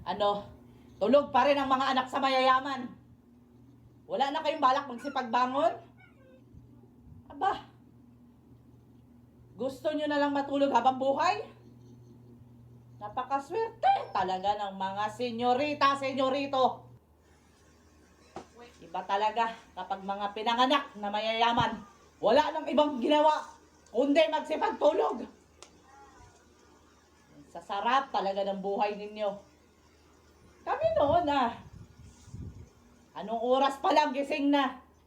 Ano, tulog pa rin ang mga anak sa mayayaman. Wala na kayong balak magsipagbangon? Aba, gusto nyo na lang matulog habang buhay? Napakaswerte talaga ng mga senyorita, senyorito. Iba talaga kapag mga pinanganak na mayayaman. Wala nang ibang ginawa kundi magsipagtulog. Sa sarap talaga ng buhay ninyo. Kami noon anong oras pa lang gising na.